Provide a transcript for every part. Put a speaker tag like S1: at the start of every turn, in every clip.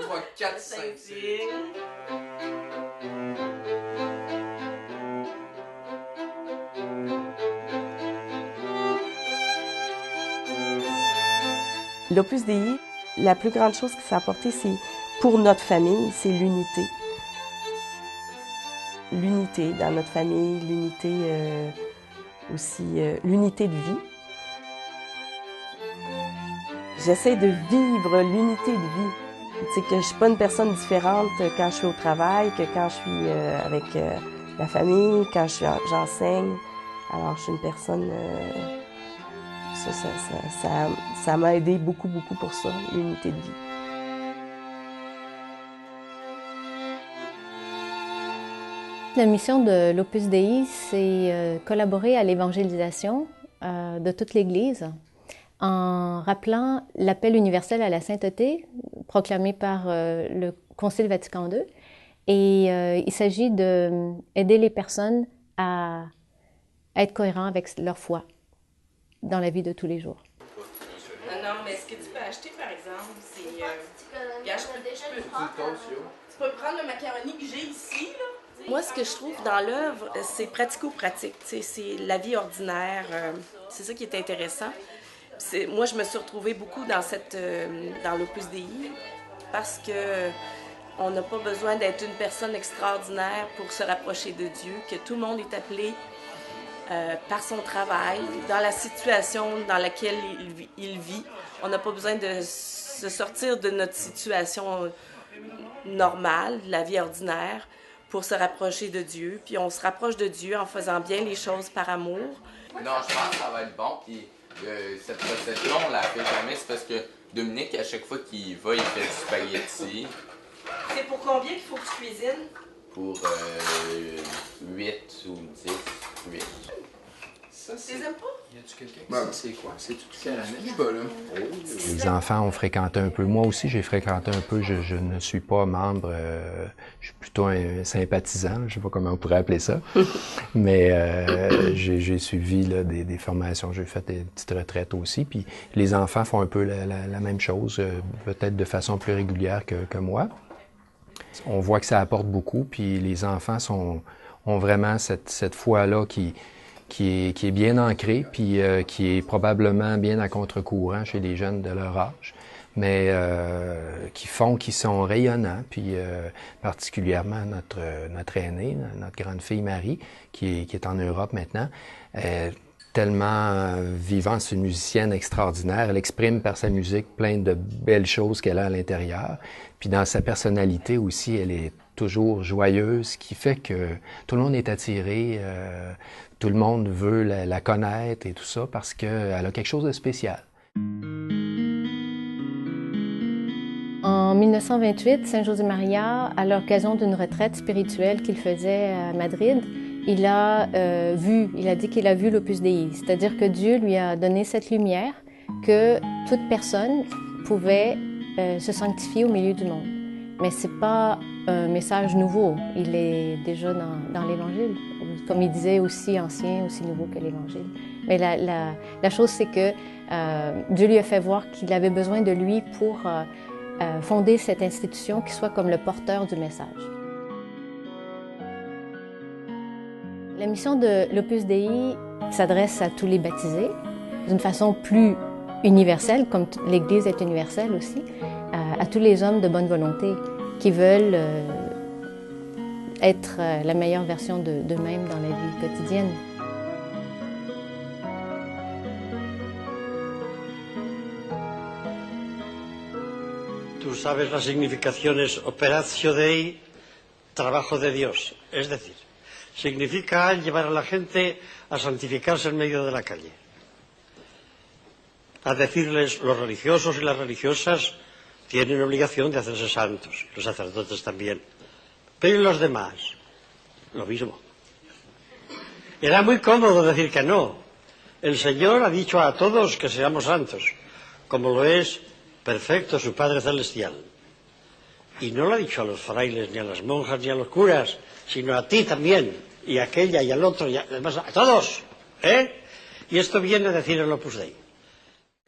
S1: 3, 4, 5, 6.
S2: L'Opus Dei, la plus grande chose que ça a apporté, c'est pour notre famille, c'est l'unité. L'unité dans notre famille, l'unité aussi, l'unité de vie. J'essaie de vivre l'unité de vie. Tu sais, que je ne suis pas une personne différente quand je suis au travail, que quand je suis avec la famille, quand j'enseigne. Alors, je suis une personne... Ça m'a aidé beaucoup pour ça, l'unité de vie.
S3: La mission de l'Opus Dei, c'est collaborer à l'évangélisation de toute l'Église en rappelant l'appel universel à la sainteté proclamé par le Concile Vatican II. Et il s'agit d'aider les personnes à être cohérents avec leur foi dans la vie de tous les jours.
S2: Non, mais ce que tu peux acheter, par exemple, c'est... tu peux prendre le macaroni que j'ai ici, là. Moi, ce que je trouve dans l'œuvre, c'est pratico-pratique. C'est la vie ordinaire. C'est ça qui est intéressant. Moi, je me suis retrouvée beaucoup dans l'Opus Dei parce que on n'a pas besoin d'être une personne extraordinaire pour se rapprocher de Dieu, que tout le monde est appelé par son travail, dans la situation dans laquelle il vit. On n'a pas besoin de se sortir de notre situation normale, de la vie ordinaire, pour se rapprocher de Dieu. Puis on se rapproche de Dieu en faisant bien les choses par amour.
S1: Non, je pense que ça va être bon. Puis cette recette-là, on la fait jamais. C'est parce que Dominique, à chaque fois qu'il va, il fait du spaghetti.
S2: C'est pour combien qu'il faut que tu cuisines?
S1: Pour 8 ou 10, 8.
S2: Tu les aimes pas?
S4: Y a-tu quelqu'un
S1: Ben, c'est quoi? C'est tout caramel?
S4: Je pas, là.
S5: Les enfants ont fréquenté un peu. Moi aussi, j'ai fréquenté un peu. Je ne suis pas membre. Je suis plutôt un sympathisant. Je ne sais pas comment on pourrait appeler ça. Mais j'ai suivi là, des formations. J'ai fait des petites retraites aussi. Puis les enfants font un peu la même chose, peut-être de façon plus régulière que moi. On voit que ça apporte beaucoup. Puis les enfants ont vraiment cette foi-là qui est bien ancré, puis qui est probablement bien à contre-courant chez les jeunes de leur âge, mais qui sont rayonnants, puis particulièrement notre aînée, notre grande fille Marie, qui est en Europe maintenant, tellement vivante, c'est une musicienne extraordinaire, elle exprime par sa musique plein de belles choses qu'elle a à l'intérieur, puis dans sa personnalité aussi, elle est toujours joyeuse, ce qui fait que tout le monde est attiré, tout le monde veut la connaître et tout ça parce qu'elle a quelque chose de spécial.
S3: En 1928, Saint José Maria, à l'occasion d'une retraite spirituelle qu'il faisait à Madrid, il a dit qu'il a vu l'Opus Dei, c'est-à-dire que Dieu lui a donné cette lumière que toute personne pouvait se sanctifier au milieu du monde. Mais ce n'est pas un message nouveau, il est déjà dans l'Évangile. Comme il disait, aussi ancien, aussi nouveau que l'Évangile. Mais la chose, c'est que Dieu lui a fait voir qu'il avait besoin de lui pour fonder cette institution qui soit comme le porteur du message. La mission de l'Opus Dei s'adresse à tous les baptisés d'une façon plus universelle, comme l'Église est universelle aussi, à tous les hommes de bonne volonté qui veulent être la meilleure version d'eux-mêmes dans la vie quotidienne.
S6: Tú sabes la significación es operatio Dei, trabajo de Dios. Es decir, significa llevar a la gente a santificarse en medio de la calle. A decirles, los religiosos y las religiosas tienen obligación de hacerse santos, los sacerdotes también. Pero ¿y los demás? Lo mismo. Era muy cómodo decir que no. El Señor ha dicho a todos que seamos santos, como lo es perfecto su Padre Celestial. Y no lo ha dicho a los frailes, ni a las monjas, ni a los curas, sino a ti también, y a aquella, y al otro, y además a todos. Y esto viene a decir el Opus Dei.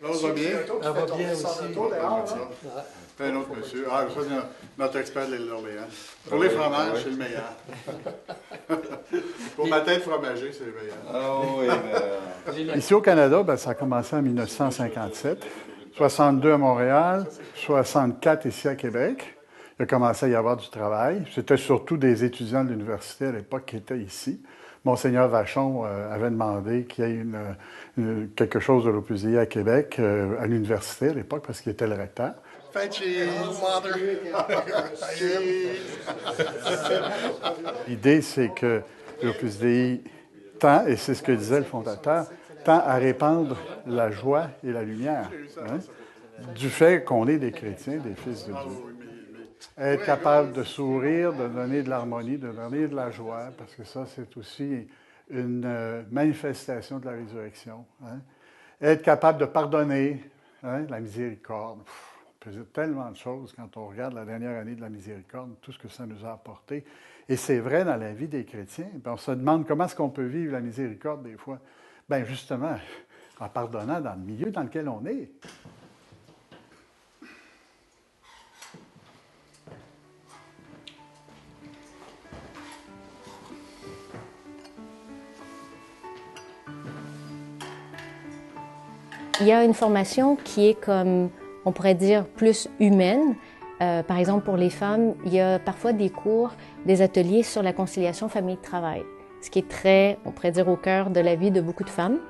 S4: Ça va bien?
S7: Ça va bien aussi.
S4: Un autre monsieur. Ah, ça, c'est notre expert de l'île d'Orléans. Pour les fromages, c'est le meilleur. Pour ma tête fromagée, c'est le meilleur.
S7: Ah oui, mais...
S4: Ici au Canada, ça a commencé en 1957. 62 à Montréal, 64 ici à Québec. Il a commencé à y avoir du travail. C'était surtout des étudiants de l'université à l'époque qui étaient ici. Monseigneur Vachon avait demandé qu'il y ait quelque chose de l'Opus Dei à Québec, à l'université à l'époque, parce qu'il était le recteur. L'idée, c'est que l'Opus Dei tend, et c'est ce que disait le fondateur, tend à répandre la joie et la lumière, hein, du fait qu'on est des chrétiens, des fils de Dieu. Être capable de sourire, de donner de l'harmonie, de donner de la joie, parce que ça, c'est aussi une manifestation de la résurrection. Hein. Être capable de pardonner, hein, la miséricorde. On peut dire tellement de choses quand on regarde la dernière année de la miséricorde, tout ce que ça nous a apporté. Et c'est vrai dans la vie des chrétiens. Bien, on se demande comment est-ce qu'on peut vivre la miséricorde des fois. Bien, justement, en pardonnant dans le milieu dans lequel on est.
S3: Il y a une formation qui est comme, on pourrait dire, plus humaine. Par exemple, pour les femmes, il y a parfois des cours, des ateliers sur la conciliation famille-travail, ce qui est très, on pourrait dire, au cœur de la vie de beaucoup de femmes.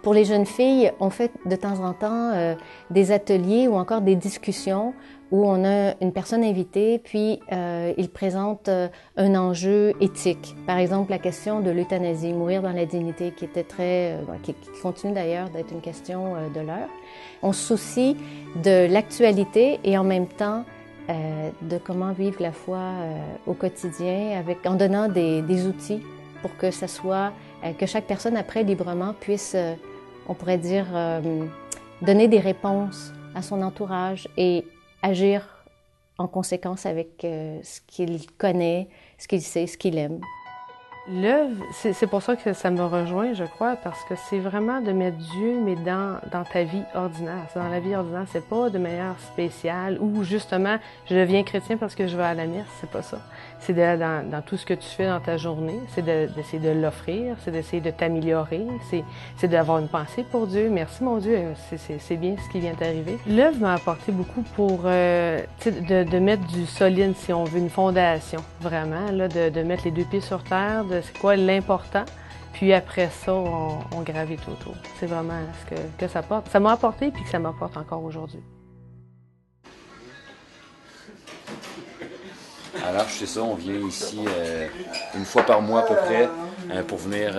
S3: Pour les jeunes filles, on fait de temps en temps des ateliers ou encore des discussions où on a une personne invitée, puis il présente un enjeu éthique. Par exemple, la question de l'euthanasie, mourir dans la dignité, qui était qui continue d'ailleurs d'être une question de l'heure. On se soucie de l'actualité et en même temps de comment vivre la foi au quotidien, en donnant des outils pour que ça soit que chaque personne après librement puisse, on pourrait dire, donner des réponses à son entourage et agir en conséquence avec ce qu'il connaît, ce qu'il sait, ce qu'il aime.
S8: L'œuvre, c'est pour ça que ça me rejoint, je crois, parce que c'est vraiment de mettre Dieu, mais dans ta vie ordinaire. C'est dans la vie ordinaire, c'est pas de manière spéciale ou justement, je deviens chrétien parce que je vais à la messe, c'est pas ça. C'est dans tout ce que tu fais dans ta journée, c'est d'essayer de l'offrir, c'est d'essayer de t'améliorer, c'est d'avoir une pensée pour Dieu. Merci mon Dieu, c'est bien ce qui vient d'arriver. L'œuvre m'a apporté beaucoup pour de mettre du solide, si on veut, une fondation, vraiment, là, de mettre les deux pieds sur terre, c'est quoi l'important, puis après ça, on gravite autour. C'est vraiment ce que ça apporte. Ça m'a apporté, puis que ça m'apporte encore aujourd'hui.
S9: Alors, c'est ça, on vient ici une fois par mois à peu près pour venir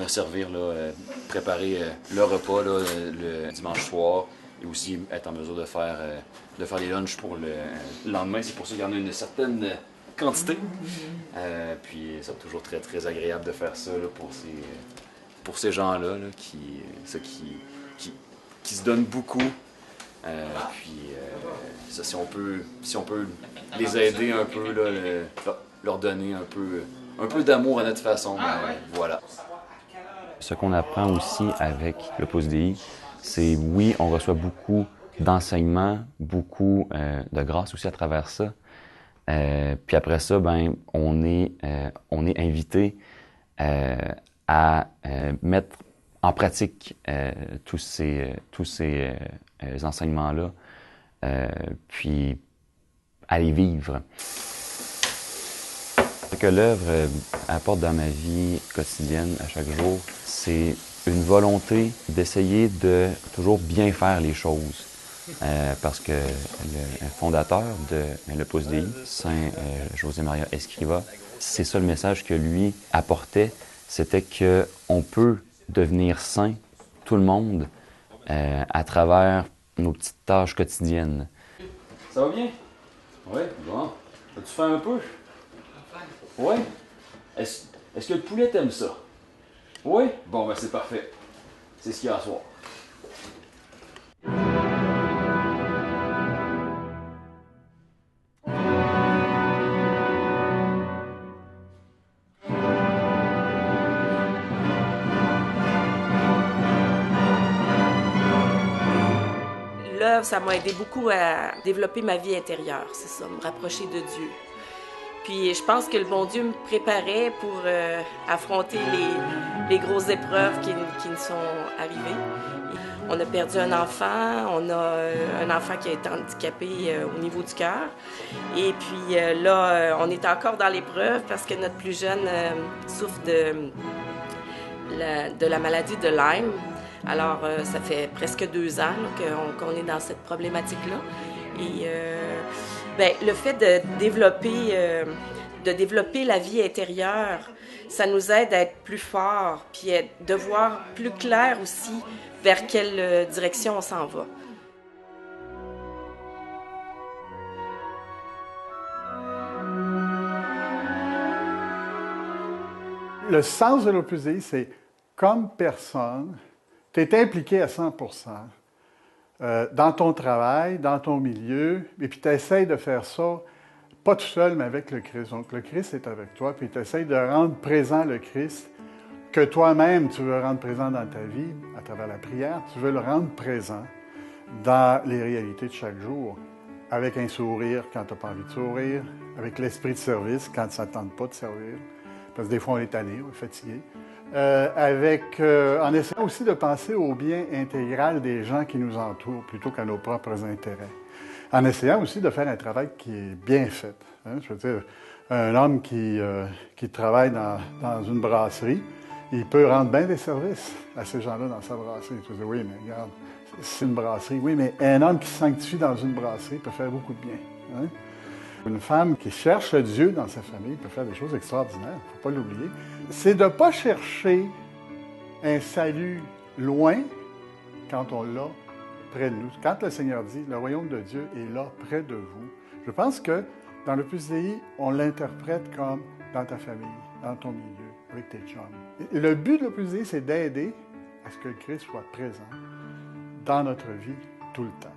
S9: servir, là, préparer le repas là, le dimanche soir et aussi être en mesure de faire les lunchs pour le lendemain. C'est pour ça qu'il y en a une certaine quantité. Puis c'est toujours très, très agréable de faire ça là, pour ces gens-là là, qui se donnent beaucoup. Ça, si on peut les aider un peu, là, leur donner un peu d'amour à notre façon, voilà. Ce qu'on apprend aussi avec l'Opus Dei, c'est oui, on reçoit beaucoup d'enseignements, beaucoup de grâce aussi à travers ça. Puis après ça, on est invité à mettre en pratique tous ces enseignements-là, puis à les vivre. Ce que l'œuvre apporte dans ma vie quotidienne à chaque jour, c'est une volonté d'essayer de toujours bien faire les choses. Parce que le fondateur de l'Opus Dei, Saint José Maria Escrivá, c'est ça le message que lui apportait, c'était qu'on peut devenir saint, tout le monde, à travers nos petites tâches quotidiennes. Ça va bien? Oui, bon. As-tu faim un peu? Oui? Est-ce que le poulet t'aime ça? Oui? Bon, c'est parfait. C'est ce qu'il y a à soir.
S2: épreuves, ça m'a aidé beaucoup à développer ma vie intérieure, c'est ça, me rapprocher de Dieu. Puis je pense que le bon Dieu me préparait pour affronter les grosses épreuves qui nous sont arrivées. On a perdu un enfant, on a un enfant qui a été handicapé au niveau du cœur. Et puis là, on est encore dans l'épreuve parce que notre plus jeune souffre de la maladie de Lyme. Alors, ça fait presque 2 ans qu'on est dans cette problématique-là. Et le fait de développer la vie intérieure, ça nous aide à être plus forts, puis de voir plus clair aussi vers quelle direction on s'en va.
S4: Le sens de l'Opus Dei, c'est comme personne, tu es impliqué à 100% dans ton travail, dans ton milieu, et puis tu essaies de faire ça, pas tout seul, mais avec le Christ. Donc le Christ est avec toi, puis tu essaies de rendre présent le Christ, que toi-même tu veux rendre présent dans ta vie, à travers la prière, tu veux le rendre présent dans les réalités de chaque jour, avec un sourire quand tu n'as pas envie de sourire, avec l'esprit de service quand ça ne tente pas de servir, parce que des fois on est tanné, on est fatigué. En essayant aussi de penser au bien intégral des gens qui nous entourent plutôt qu'à nos propres intérêts. En essayant aussi de faire un travail qui est bien fait. Hein? Je veux dire, un homme qui travaille dans une brasserie, il peut rendre bien des services à ces gens-là dans sa brasserie. Tu vas dire, oui, mais regarde, c'est une brasserie. Oui, mais un homme qui se sanctifie dans une brasserie peut faire beaucoup de bien. Hein? Une femme qui cherche Dieu dans sa famille peut faire des choses extraordinaires, il ne faut pas l'oublier. C'est de ne pas chercher un salut loin quand on l'a près de nous. Quand le Seigneur dit « Le royaume de Dieu est là, près de vous », je pense que dans l'Opus Dei, on l'interprète comme dans ta famille, dans ton milieu, avec tes chums. Et le but de l'Opus Dei, c'est d'aider à ce que le Christ soit présent dans notre vie tout le temps.